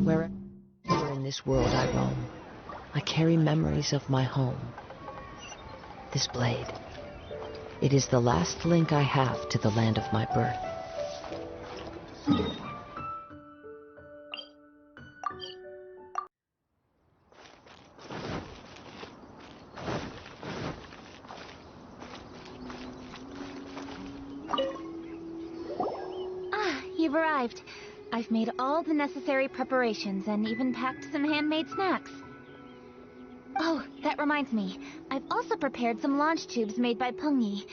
Wherever in this world I roam, I carry memories of my home. This blade, it is the last link I have to the land of my birth. You've arrived. I've made all the necessary preparations and even packed some handmade snacks. Oh, that reminds me. I've also prepared some launch tubes made by Pungi.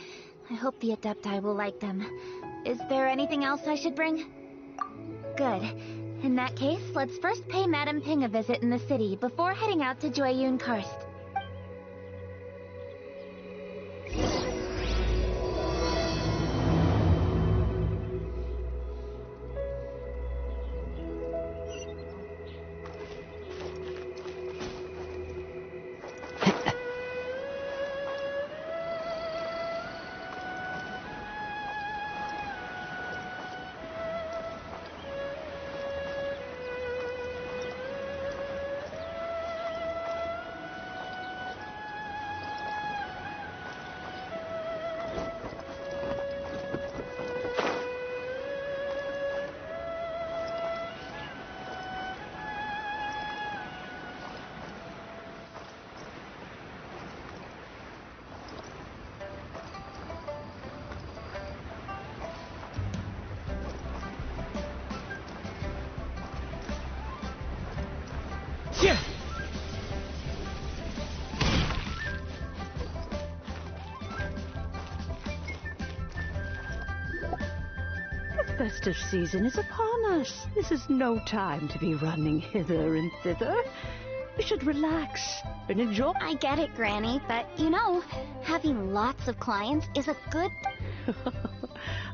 I hope the Adepti will like them. Is there anything else I should bring? Good. In that case, let's first pay Madame Ping a visit in the city before heading out to Jueyun Karst. The festive season is upon us. This is no time to be running hither and thither. We should relax and enjoy. I get it, Granny, but you know, having lots of clients is a good...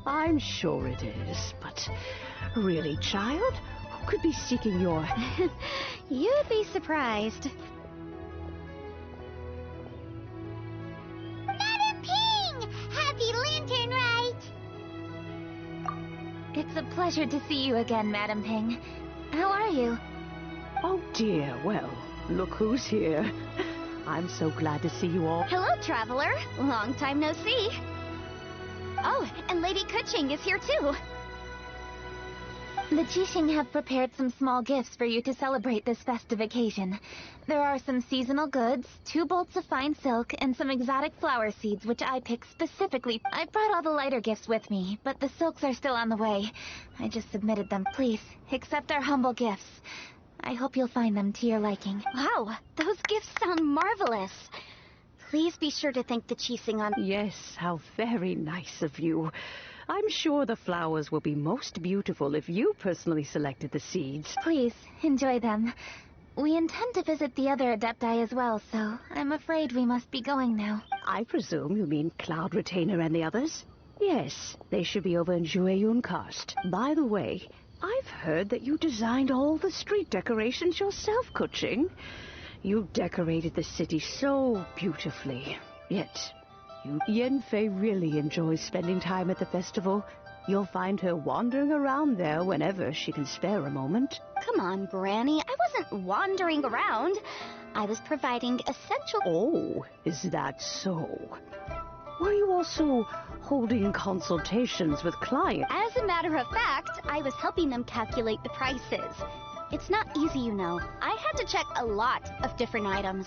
I'm sure it is, but really, child, who could be seeking your... You'd be surprised. Madam Ping! Happy Lantern Rite! It's a pleasure to see you again, Madam Ping. How are you? Oh dear, well, look who's here. I'm so glad to see you all. Hello, traveler. Long time no see. Oh, and Lady Kuching is here too. The Qixing have prepared some small gifts for you to celebrate this festive occasion. There are some seasonal goods, 2 bolts of fine silk, and some exotic flower seeds which I picked specifically. I brought all the lighter gifts with me, but the silks are still on the way. I just submitted them. Please, accept our humble gifts. I hope you'll find them to your liking. Wow, those gifts sound marvelous. Please be sure to thank the Qixing on... Yes, how very nice of you. I'm sure the flowers will be most beautiful if you personally selected the seeds. Please, enjoy them. We intend to visit the other Adepti as well, so I'm afraid we must be going now. I presume you mean Cloud Retainer and the others? Yes, they should be over in Jueyun Karst. By the way, I've heard that you designed all the street decorations yourself, Kuching. You decorated the city so beautifully. Yet, Yanfei really enjoys spending time at the festival. You'll find her wandering around there whenever she can spare a moment. Come on, Granny. I wasn't wandering around. I was providing essential... Oh, is that so? Were you also holding consultations with clients? As a matter of fact, I was helping them calculate the prices. It's not easy, you know. I had to check a lot of different items.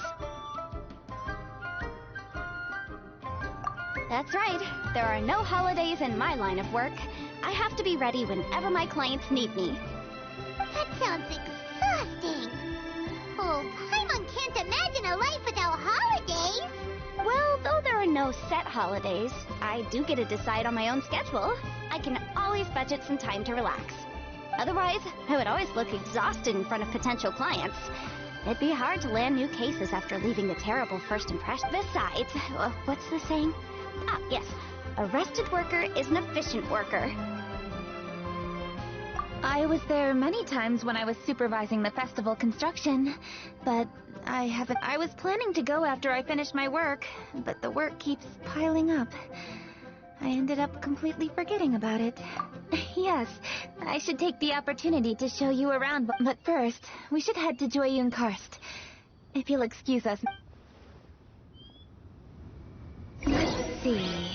That's right. There are no holidays in my line of work. I have to be ready whenever my clients need me. That sounds exhausting. Oh, Paimon can't imagine a life without holidays. Well, though there are no set holidays, I do get to decide on my own schedule. I can always budget some time to relax. Otherwise, I would always look exhausted in front of potential clients. It'd be hard to land new cases after leaving a terrible first impression. Besides, what's the saying? Ah, yes. A rested worker is an efficient worker. I was there many times when I was supervising the festival construction, but I was planning to go after I finished my work, but the work keeps piling up. I ended up completely forgetting about it. Yes, I should take the opportunity to show you around, but first, we should head to Joyun Karst. If you'll excuse us. Let's see.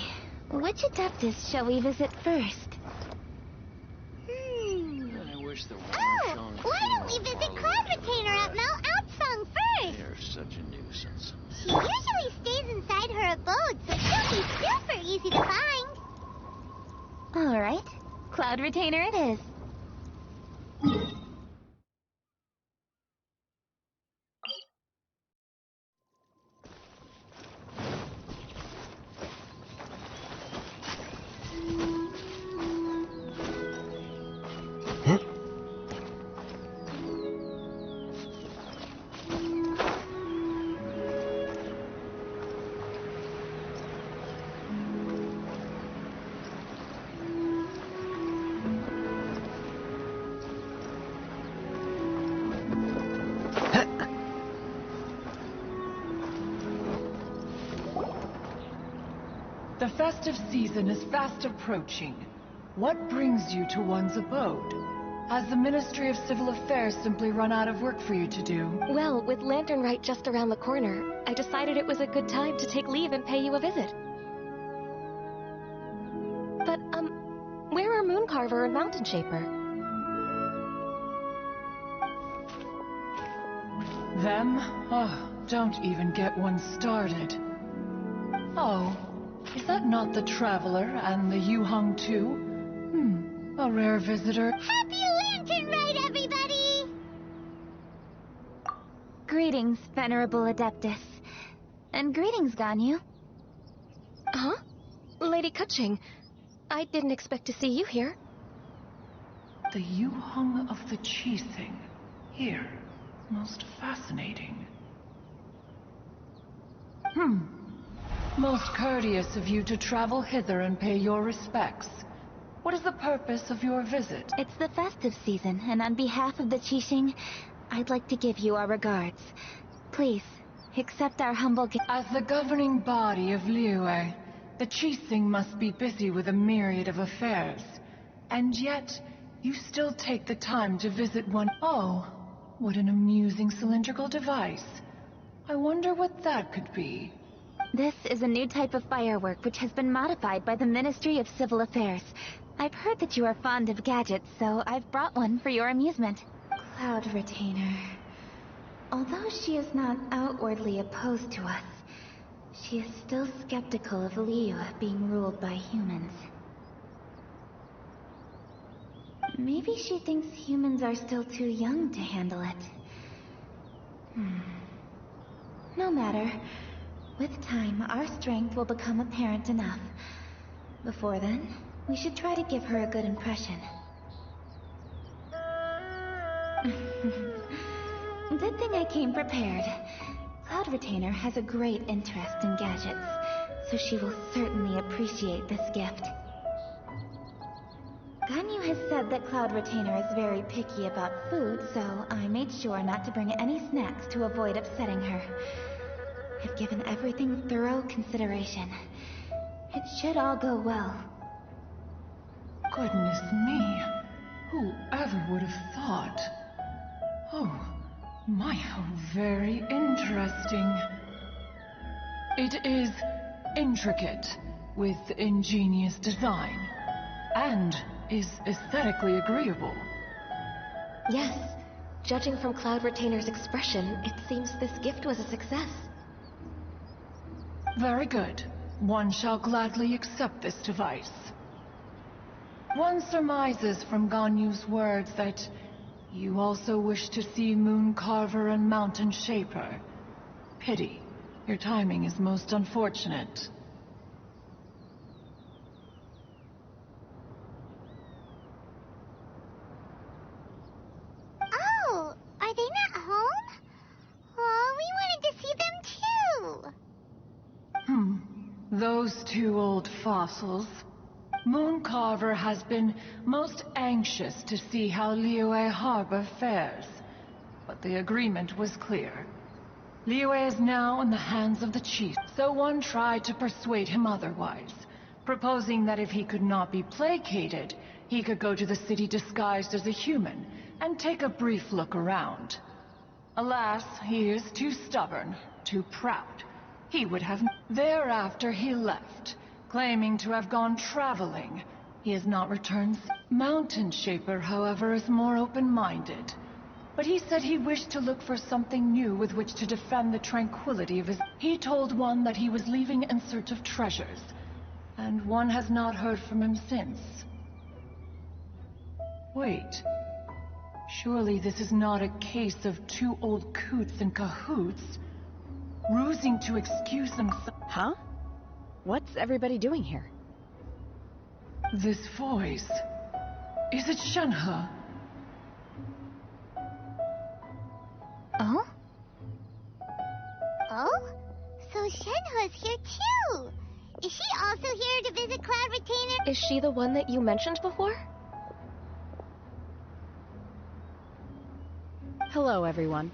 Which adeptus shall we visit first? I wish the Oh, why don't we visit Cloud Retainer at Mount Outsong first? They're such a nuisance. She usually stays inside her abode, so she'll be super easy to find. Alright, Cloud Retainer it is. The festive season is fast approaching. What brings you to one's abode? Has the Ministry of Civil Affairs simply run out of work for you to do? Well, with Lantern Rite just around the corner, I decided it was a good time to take leave and pay you a visit. But, where are Mooncarver and Mountain Shaper? Them? Oh, don't even get one started. Oh, is that not the Traveler and the Yuhang too? A rare visitor. Happy Lantern Rite, everybody! Greetings, Venerable Adeptus. And greetings, Ganyu. Huh? Lady Kutching, I didn't expect to see you here. The Yuhang of the Qixing. Here. Most fascinating. Most courteous of you to travel hither and pay your respects. What is the purpose of your visit? It's the festive season, and on behalf of the Qixing, I'd like to give you our regards. Please, accept our humble gift. As the governing body of Liyue, the Qixing must be busy with a myriad of affairs. And yet, you still take the time to visit one. Oh, what an amusing cylindrical device. I wonder what that could be. This is a new type of firework which has been modified by the Ministry of Civil Affairs. I've heard that you are fond of gadgets, so I've brought one for your amusement. Cloud Retainer. Although she is not outwardly opposed to us, she is still skeptical of Liyue being ruled by humans. Maybe she thinks humans are still too young to handle it. No matter. With time, our strength will become apparent enough. Before then, we should try to give her a good impression. Good thing I came prepared. Cloud Retainer has a great interest in gadgets, so she will certainly appreciate this gift. Ganyu has said that Cloud Retainer is very picky about food, so I made sure not to bring any snacks to avoid upsetting her. I've given everything thorough consideration. It should all go well. Goodness me. Whoever would have thought? Oh, my, how very interesting. It is intricate, with ingenious design, and is aesthetically agreeable. Yes, judging from Cloud Retainer's expression, it seems this gift was a success. Very good. One shall gladly accept this device. One surmises from Ganyu's words that you also wish to see Mooncarver and Mountain Shaper. Pity. Your timing is most unfortunate. Oh, are they not home? Oh, we wanted to see them too. Those two old fossils. Mooncarver has been most anxious to see how Liyue Harbor fares. But the agreement was clear. Liyue is now in the hands of the chief, so one tried to persuade him otherwise. proposing that if he could not be placated, he could go to the city disguised as a human and take a brief look around. Alas, he is too stubborn, too proud. He would have... Thereafter he left, claiming to have gone traveling. He has not returned. Mountain Shaper, however, is more open-minded. But he said he wished to look for something new with which to defend the tranquility of his... He told one that he was leaving in search of treasures, and one has not heard from him since. Wait. Surely this is not a case of two old coots in cahoots, rusing to excuse themselves. Huh? What's everybody doing here? This voice... Is it Shenhe? Oh? Oh? So Shenhe's here too! Is she also here to visit Cloud Retainer? Is she the one that you mentioned before? Hello, everyone.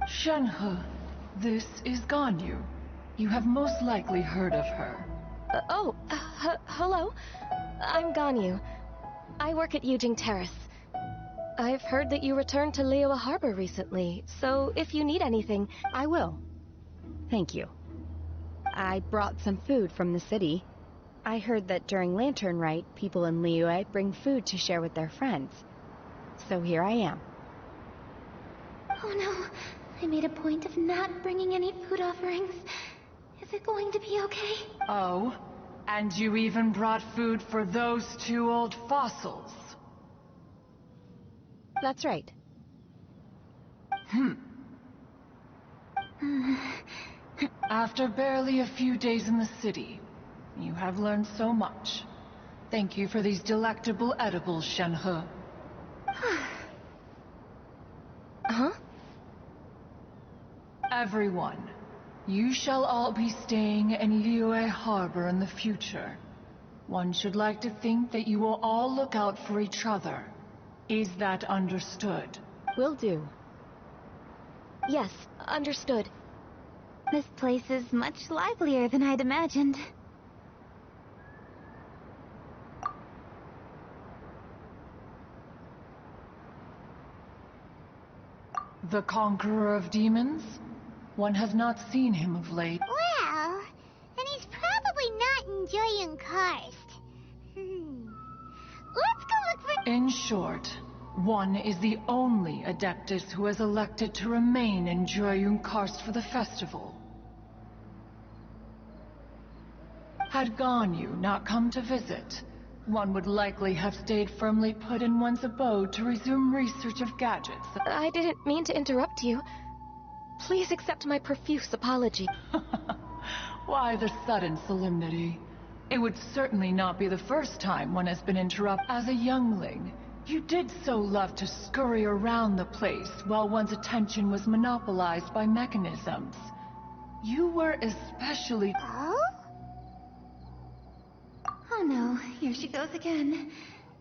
Shenhe, this is Ganyu. You have most likely heard of her. Hello. I'm Ganyu. I work at Yujing Terrace. I've heard that you returned to Liyue Harbor recently, so if you need anything... I will. Thank you. I brought some food from the city. I heard that during Lantern Rite, people in Liyue bring food to share with their friends. So here I am. Oh no, I made a point of not bringing any food offerings. Is it going to be okay? Oh? And you even brought food for those two old fossils? That's right. After barely a few days in the city, you have learned so much. Thank you for these delectable edibles, Shenhe. Huh? Everyone, you shall all be staying in Liyue Harbor in the future. One should like to think that you will all look out for each other. Is that understood? Will do. Yes, understood. This place is much livelier than I'd imagined. The Conqueror of Demons? One has not seen him of late. Well, then he's probably not enjoying Karst. Let's go look for... In short, one is the only Adeptus who has elected to remain in Jueyun Karst for the festival. Had Ganyu not come to visit, one would likely have stayed firmly put in one's abode to resume research of gadgets. I didn't mean to interrupt you. Please accept my profuse apology. Why the sudden solemnity? It would certainly not be the first time one has been interrupted. As a youngling, you did so love to scurry around the place while one's attention was monopolized by mechanisms. You were especially... Oh? Oh no, here she goes again.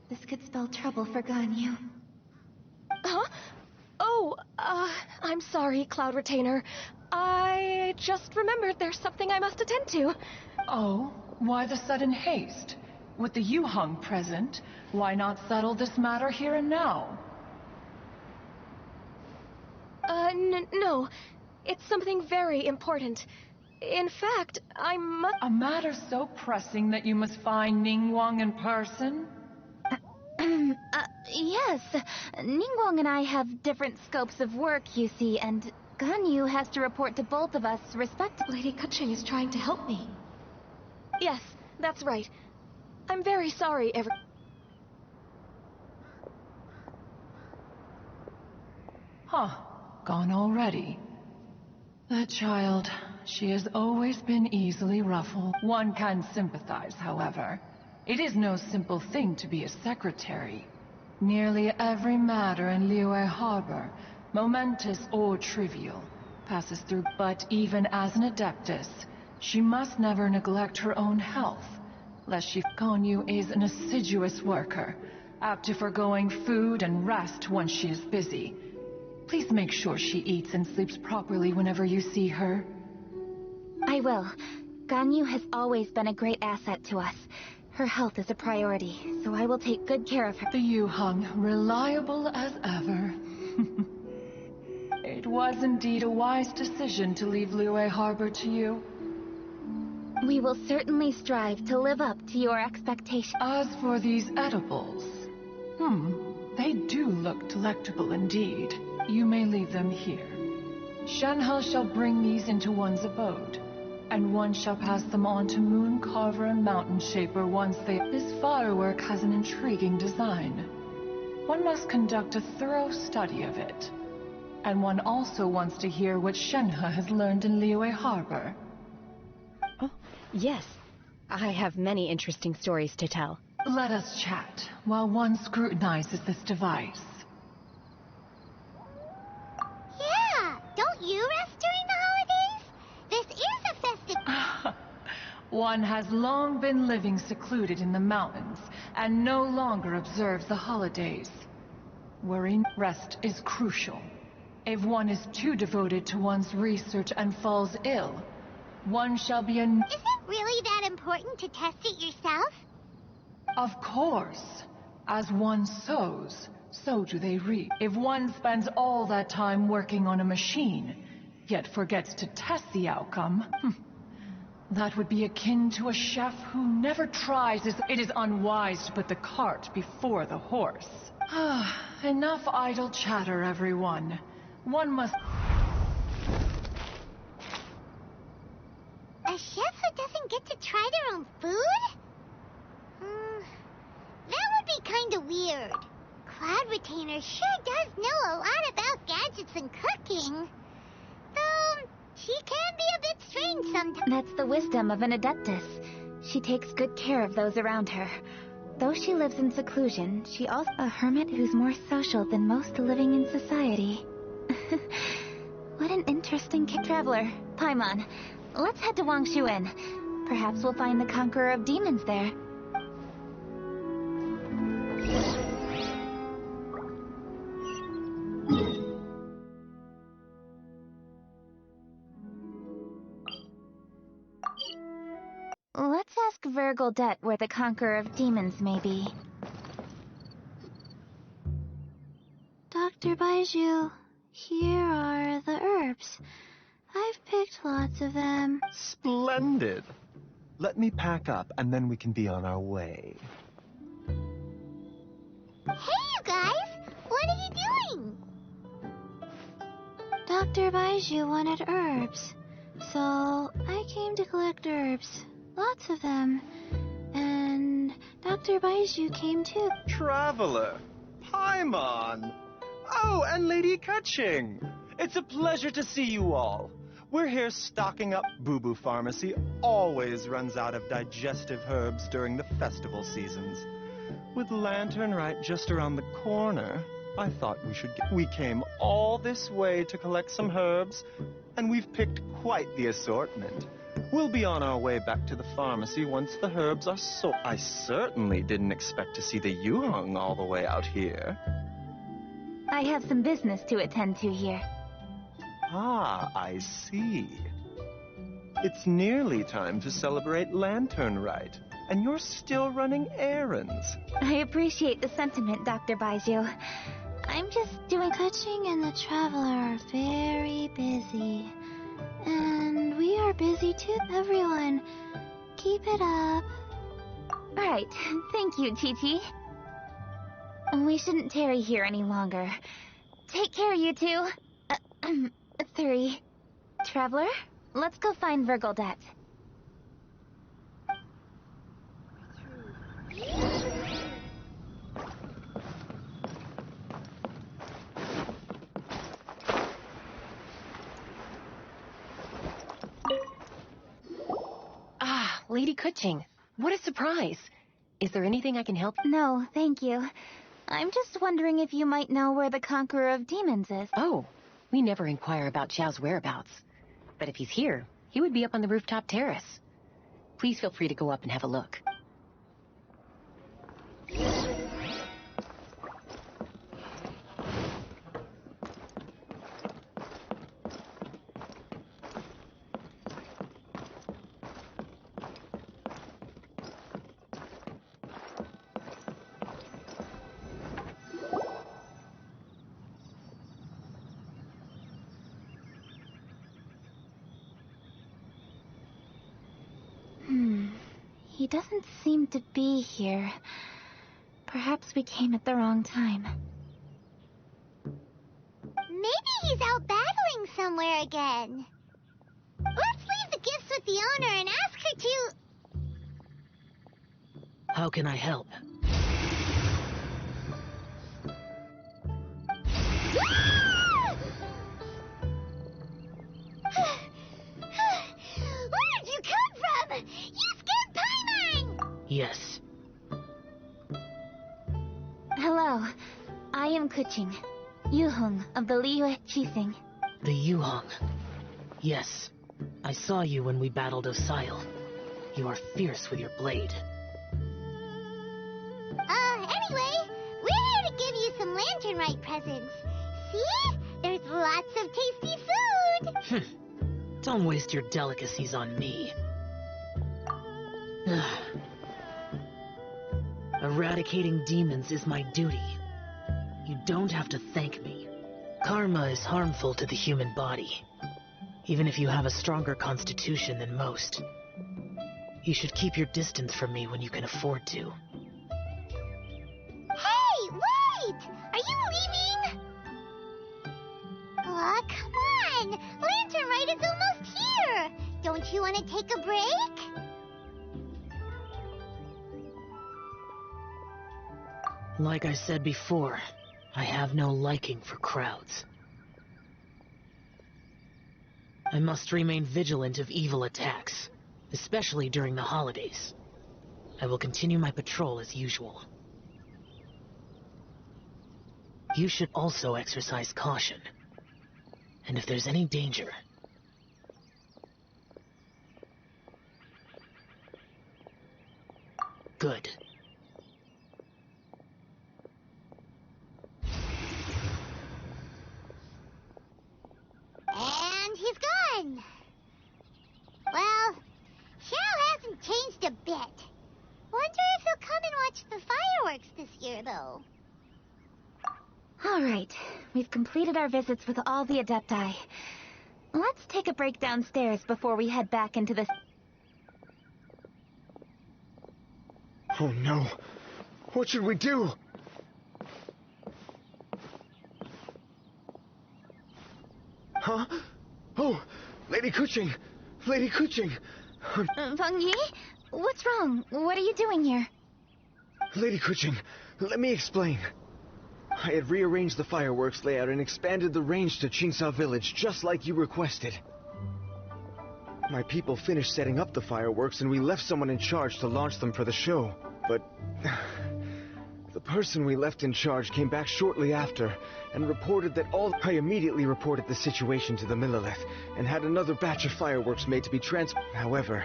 This could spell trouble for Ganyu. Huh? Oh, I'm sorry, Cloud Retainer. I just remembered there's something I must attend to. Oh, why the sudden haste? With the Yuheng present, why not settle this matter here and now? No. It's something very important. In fact, A matter so pressing that you must find Ningguang in person? Yes. Ningguang and I have different scopes of work, you see, and Ganyu has to report to both of us respectively. Lady Keqing is trying to help me. Yes, that's right. I'm very sorry, Huh. Gone already. That child, she has always been easily ruffled. One can sympathize, however. It is no simple thing to be a secretary. Nearly every matter in Liyue Harbor, momentous or trivial, passes through. But even as an Adeptus, she must never neglect her own health, lest she... Ganyu is an assiduous worker, apt to foregoing food and rest once she is busy. Please make sure she eats and sleeps properly whenever you see her. I will. Ganyu has always been a great asset to us. Her health is a priority, so I will take good care of her. The Yuheng, reliable as ever. It was indeed a wise decision to leave Liyue Harbor to you. We will certainly strive to live up to your expectations. As for these edibles, they do look delectable indeed. You may leave them here. Shenhe shall bring these into one's abode, and one shall pass them on to Moon Carver and Mountain Shaper once they... This firework has an intriguing design. One must conduct a thorough study of it. And one also wants to hear what Shenhe has learned in Liyue Harbor. Oh, yes. I have many interesting stories to tell. Let us chat while one scrutinizes this device. Yeah, don't you rest during the holidays? This is a festive... One has long been living secluded in the mountains and no longer observes the holidays. Wherein rest is crucial. If one is too devoted to one's research and falls ill, one shall be Is it really that important to test it yourself? Of course. As one sows, so do they reap. If one spends all that time working on a machine, yet forgets to test the outcome, that would be akin to a chef who never tries. It is unwise to put the cart before the horse. Enough idle chatter, everyone. One must... A chef who doesn't get to try their own food? That would be kinda weird. Cloud Retainer sure does know a lot about gadgets and cooking. Though, she can be a bit strange sometimes. That's the wisdom of an Adeptus. She takes good care of those around her. Though she lives in seclusion, she also a hermit who's more social than most living in society. What an interesting traveler. Paimon, let's head to Wangshuin. Perhaps we'll find the Conqueror of Demons there. Let's ask Vergoldet where the Conqueror of Demons may be. Dr. Baiju, here are the herbs. I've picked lots of them. Splendid. Let me pack up and then we can be on our way. Hey, you guys! What are you doing? Dr. Baiju wanted herbs, so I came to collect herbs. Lots of them. And Dr. Baiju came too. Traveler, Paimon. Oh, and Lady Kaching. It's a pleasure to see you all. We're here stocking up. Boo Boo Pharmacy always runs out of digestive herbs during the festival seasons. With Lantern Right just around the corner, I thought we came all this way to collect some herbs, and we've picked quite the assortment. We'll be on our way back to the pharmacy once the herbs are sold. I certainly didn't expect to see the Yuheng all the way out here. I have some business to attend to here. Ah, I see. It's nearly time to celebrate Lantern Right, and you're still running errands. I appreciate the sentiment, Dr. Baiju. I'm just doing... Kaching and the Traveler are very busy. And we are busy too. Everyone, keep it up. Right. Thank you, Chi-Chi. We shouldn't tarry here any longer. Take care, you two. 3. Traveler, let's go find Vergoldet. Ah, Lady Kuching. What a surprise. Is there anything I can help? No, thank you. I'm just wondering if you might know where the Conqueror of Demons is. Oh, we never inquire about Xiao's whereabouts. But if he's here, he would be up on the rooftop terrace. Please feel free to go up and have a look. he doesn't seem to be here. Perhaps we came at the wrong time. Maybe he's out battling somewhere again. Let's leave the gifts with the owner and ask her to... How can I help? Where did you come from? You scared Paimon! Yes. Hello, I am Kuching, Yuhong of the Liyue Chising. The Yuhong. Yes. I saw you when we battled Osial. You are fierce with your blade. Anyway, we're here to give you some Lantern Rite presents. See? There's lots of tasty food! Don't waste your delicacies on me. Eradicating demons is my duty. You don't have to thank me. Karma is harmful to the human body, even if you have a stronger constitution than most. You should keep your distance from me when you can afford to. Hey, wait! Are you leaving? Aw, come on! Lantern Rite is almost here! Don't you want to take a break? Like I said before, I have no liking for crowds. I must remain vigilant of evil attacks, especially during the holidays. I will continue my patrol as usual. You should also exercise caution. And if there's any danger... Good. And he's gone. Well, Xiao hasn't changed a bit. Wonder if he'll come and watch the fireworks this year, though. Alright, we've completed our visits with all the Adepti. Let's take a break downstairs before we head back into the... Oh no! What should we do? Huh? Oh! Lady Kuching! Lady Kuching! Peng Yi? What's wrong? What are you doing here? Lady Kuching, let me explain. I had rearranged the fireworks layout and expanded the range to Qingsa Village, just like you requested. My people finished setting up the fireworks and we left someone in charge to launch them for the show. But... the person we left in charge came back shortly after and reported that all... I immediately reported the situation to the Millelith and had another batch of fireworks made to be However,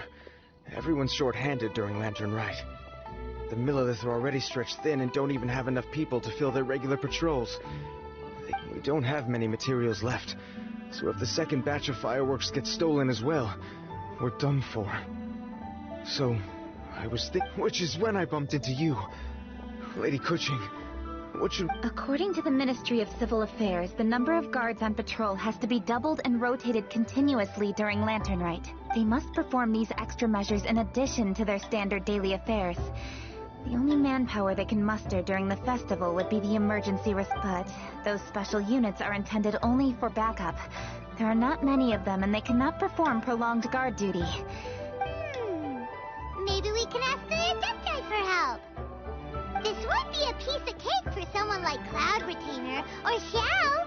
everyone's short-handed during Lantern Rite. The Millelith are already stretched thin and don't even have enough people to fill their regular patrols. We don't have many materials left, so if the second batch of fireworks gets stolen as well, we're done for. So, I was which is when I bumped into you. Lady Kuching, what should... According to the Ministry of Civil Affairs, the number of guards on patrol has to be doubled and rotated continuously during Lantern Rite. They must perform these extra measures in addition to their standard daily affairs. The only manpower they can muster during the festival would be the emergency but those special units are intended only for backup. There are not many of them and they cannot perform prolonged guard duty. Maybe we can ask the Adepti for help. This would be a piece of cake for someone like Cloud Retainer or Xiao.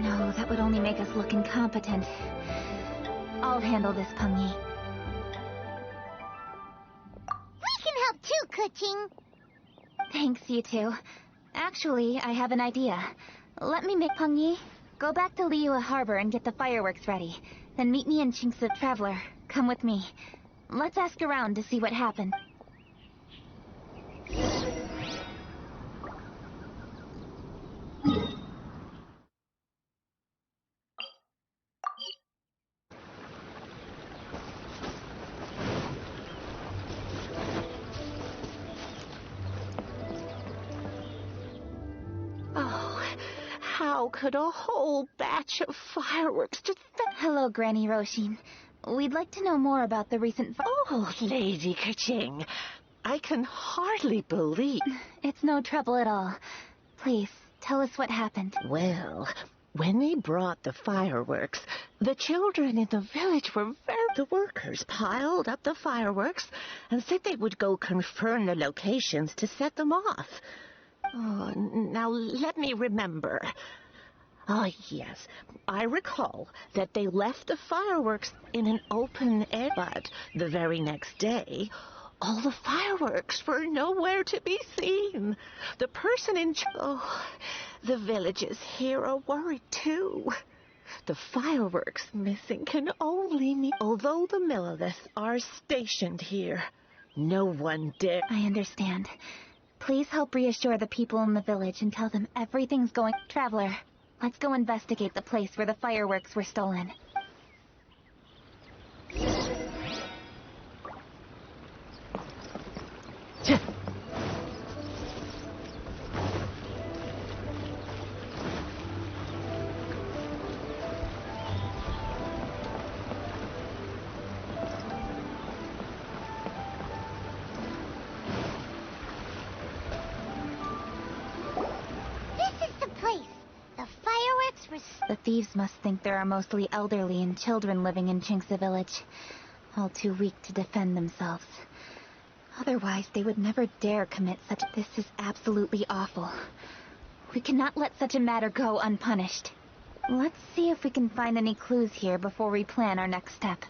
No, that would only make us look incompetent. I'll handle this, Peng Yi. We can help too, Kuching. Thanks, you two. Actually, I have an idea. Let me make Peng Yi. Go back to Liyue Harbor and get the fireworks ready. Then meet me in Qingsa Traveler. Come with me. Let's ask around to see what happened. Oh, how could a whole batch of fireworks just... Hello, Granny Roshin. We'd like to know more about the recent... Oh, Lady Kaching, I can hardly believe... It's no trouble at all. Please, tell us what happened. Well, when they brought the fireworks, the children in the village were very... The workers piled up the fireworks and said they would go confirm the locations to set them off. Oh, now let me remember. Ah, yes, I recall that they left the fireworks in an open air, but the very next day, all the fireworks were nowhere to be seen. The person in charge... Oh, the villagers here are worried too. The fireworks missing can only mean... Although the Milliliths are stationed here, no one dare... I understand. Please help reassure the people in the village and tell them everything's going... Traveler, let's go investigate the place where the fireworks were stolen. The thieves must think there are mostly elderly and children living in Chinxa village, all too weak to defend themselves. Otherwise, they would never dare commit such... This is absolutely awful. We cannot let such a matter go unpunished. Let's see if we can find any clues here before we plan our next step.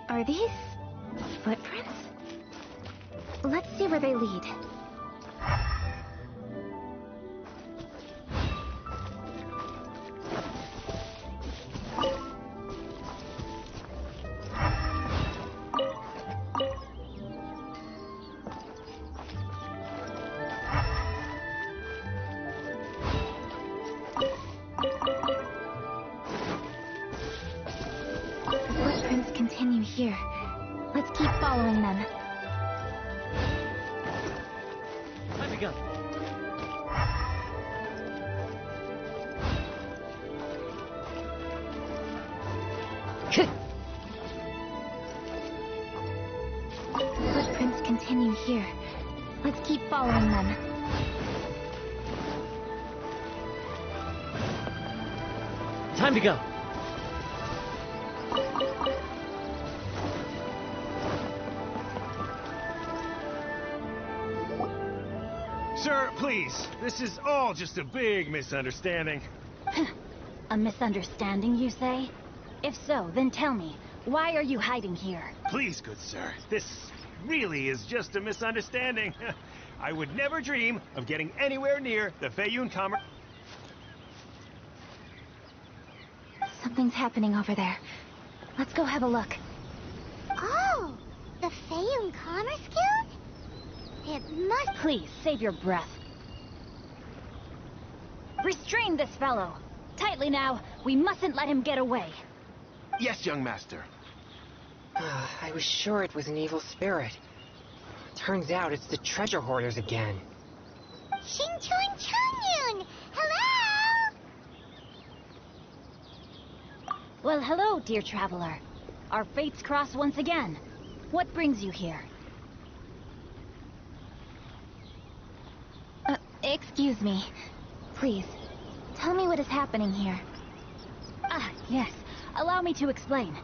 Are these footprints? Let's see where they lead. Continue here. Let's keep following them. Time to go. Footprints continue here. Let's keep following them. Time to go. Sir, please. This is all just a big misunderstanding. A misunderstanding, you say? If so, then tell me, why are you hiding here? Please, good sir. This really is just a misunderstanding. I would never dream of getting anywhere near the Feiyun Commerce... Something's happening over there. Let's go have a look. Oh, the Feiyun Commerce Guild? It must... Please, save your breath. Restrain this fellow. Tightly now. We mustn't let him get away. Yes, young master. I was sure it was an evil spirit. Turns out it's the treasure hoarders again. Xingchun Changyun! Hello? Well, hello, dear traveler. Our fates cross once again. What brings you here? Excuse me. Please, tell me what is happening here. Ah, yes. Allow me to explain.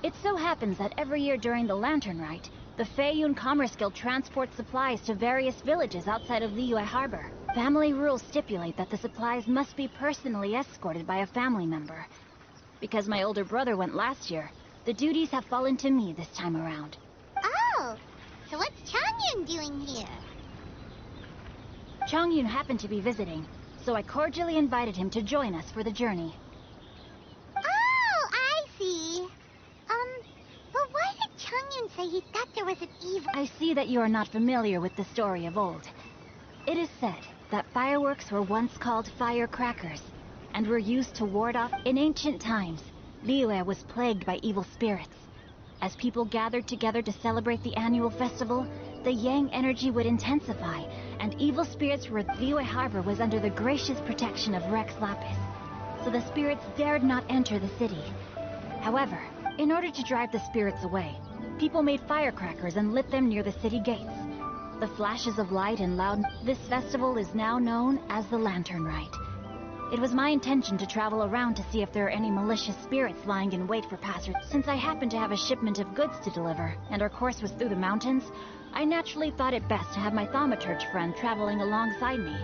It so happens that every year during the Lantern Rite, the Feiyun Commerce Guild transports supplies to various villages outside of Liyue Harbor. Family rules stipulate that the supplies must be personally escorted by a family member. Because my older brother went last year, the duties have fallen to me this time around. Oh, so what's Changyun doing here? Changyun happened to be visiting, so I cordially invited him to join us for the journey. Oh, I see. But why did Changyun say he thought there was an evil... I see that you are not familiar with the story of old. It is said that fireworks were once called firecrackers, and were used to ward off. In ancient times, Liyue was plagued by evil spirits. As people gathered together to celebrate the annual festival, the Yang energy would intensify, and evil spirits were. Liyue Harbor was under the gracious protection of Rex Lapis, so the spirits dared not enter the city. However, in order to drive the spirits away, people made firecrackers and lit them near the city gates. The flashes of light and loud. This festival is now known as the Lantern Rite. It was my intention to travel around to see if there are any malicious spirits lying in wait for passers. Since I happened to have a shipment of goods to deliver, and our course was through the mountains, I naturally thought it best to have my thaumaturge friend traveling alongside me.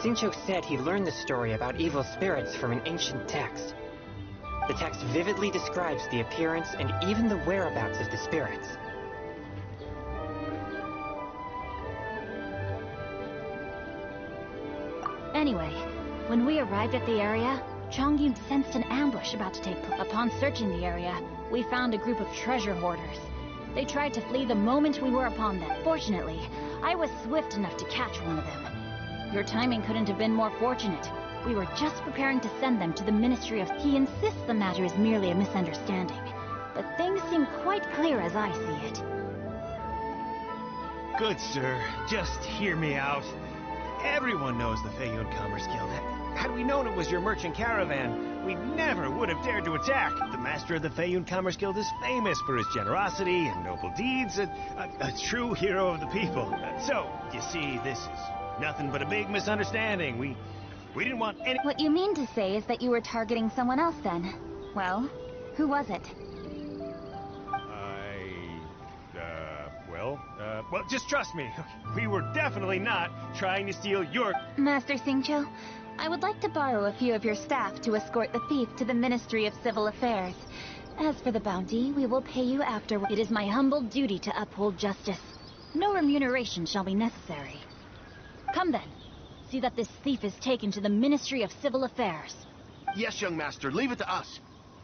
Xingqiu said he learned the story about evil spirits from an ancient text. The text vividly describes the appearance and even the whereabouts of the spirits. Anyway, when we arrived at the area, Chongyun sensed an ambush about to take place. Upon searching the area, we found a group of treasure hoarders. They tried to flee the moment we were upon them. Fortunately, I was swift enough to catch one of them. Your timing couldn't have been more fortunate. We were just preparing to send them to the Ministry of... He insists the matter is merely a misunderstanding, but things seem quite clear as I see it. Good sir, just hear me out. Everyone knows the Feiyun Commerce Guild. Had we known it was your merchant caravan, we never would have dared to attack. The master of the Feiyun Commerce Guild is famous for his generosity and noble deeds, a true hero of the people. So, you see, this is nothing but a big misunderstanding. We didn't want any... What you mean to say is that you were targeting someone else then? Well, who was it? Well, just trust me. We were definitely not trying to steal your... Master Xingqiu, I would like to borrow a few of your staff to escort the thief to the Ministry of Civil Affairs. As for the bounty, we will pay you afterward. It is my humble duty to uphold justice. No remuneration shall be necessary. Come then. See that this thief is taken to the Ministry of Civil Affairs. Yes, young master. Leave it to us.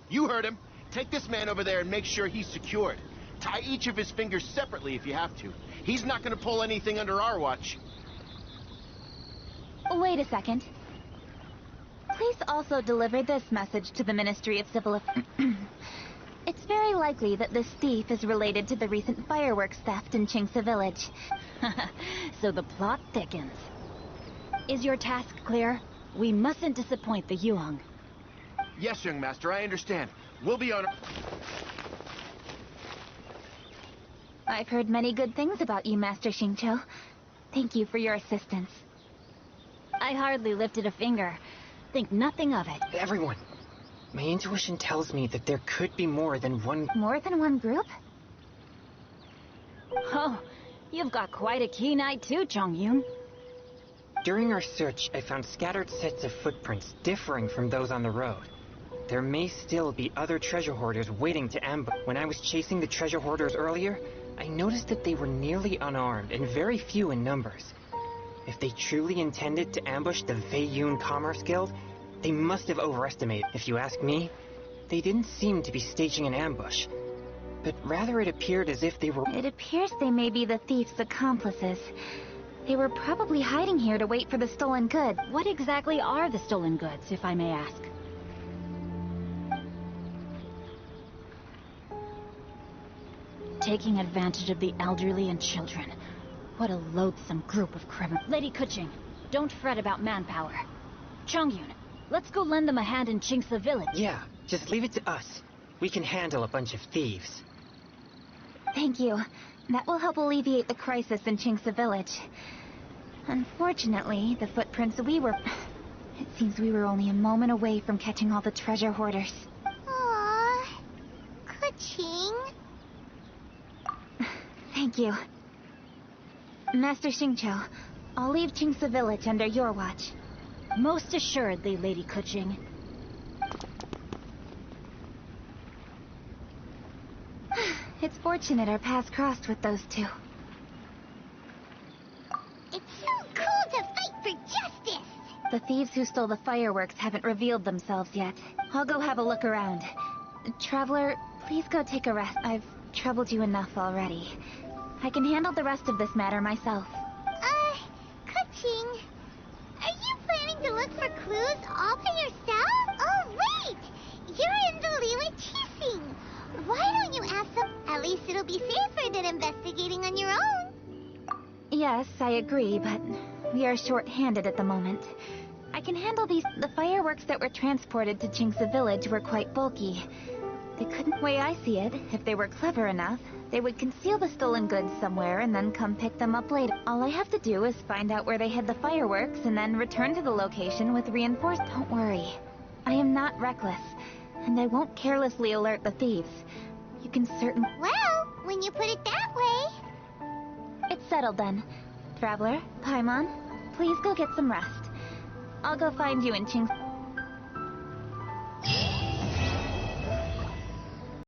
You heard him. Take this man over there and make sure he's secured. Tie each of his fingers separately if you have to. He's not going to pull anything under our watch. Wait a second. Please also deliver this message to the Ministry of Civil Affairs. It's very likely that this thief is related to the recent fireworks theft in Qingce Village. So the plot thickens. Is your task clear? We mustn't disappoint the Yuang. Yes, young master, I understand. We'll be on... I've heard many good things about you, Master Xingqiu. Thank you for your assistance. I hardly lifted a finger. Think nothing of it. Everyone, my intuition tells me that there could be more than one... More than one group? Oh, you've got quite a keen eye too, Chongyun. During our search, I found scattered sets of footprints differing from those on the road. There may still be other treasure hoarders waiting to ambush. When I was chasing the treasure hoarders earlier, I noticed that they were nearly unarmed and very few in numbers. If they truly intended to ambush the Feiyun Commerce Guild, they must have overestimated. If you ask me, they didn't seem to be staging an ambush, but rather it appeared as if they were... It appears they may be the thief's accomplices. They were probably hiding here to wait for the stolen goods. What exactly are the stolen goods, if I may ask? Taking advantage of the elderly and children. What a loathsome group of criminals. Lady Keqing, don't fret about manpower. Chongyun, let's go lend them a hand in Qingce Village. Yeah, just leave it to us. We can handle a bunch of thieves. Thank you. That will help alleviate the crisis in Qingce Village. Unfortunately, the footprints we were... It seems we were only a moment away from catching all the treasure hoarders. Aww. Keqing. Thank you. Master Xingqiu, I'll leave Qingce Village under your watch. Most assuredly, Lady Keqing. It's fortunate our paths crossed with those two. It's so cool to fight for justice! The thieves who stole the fireworks haven't revealed themselves yet. I'll go have a look around. Traveler, please go take a rest. I've troubled you enough already. I can handle the rest of this matter myself. Keqing, look for clues all by yourself? Oh, wait! You're in the Liyue Qixing. Why don't you ask them? At least it'll be safer than investigating on your own. Yes, I agree, but we are short-handed at the moment. I can handle these. The fireworks that were transported to Qingce Village were quite bulky. They couldn't. The way I see it, if they were clever enough, they would conceal the stolen goods somewhere and then come pick them up later. All I have to do is find out where they hid the fireworks and then return to the location with reinforcements. Don't worry. I am not reckless, and I won't carelessly alert the thieves. You can certainly... Well, when you put it that way... It's settled then. Traveler, Paimon, please go get some rest. I'll go find you in Qingce.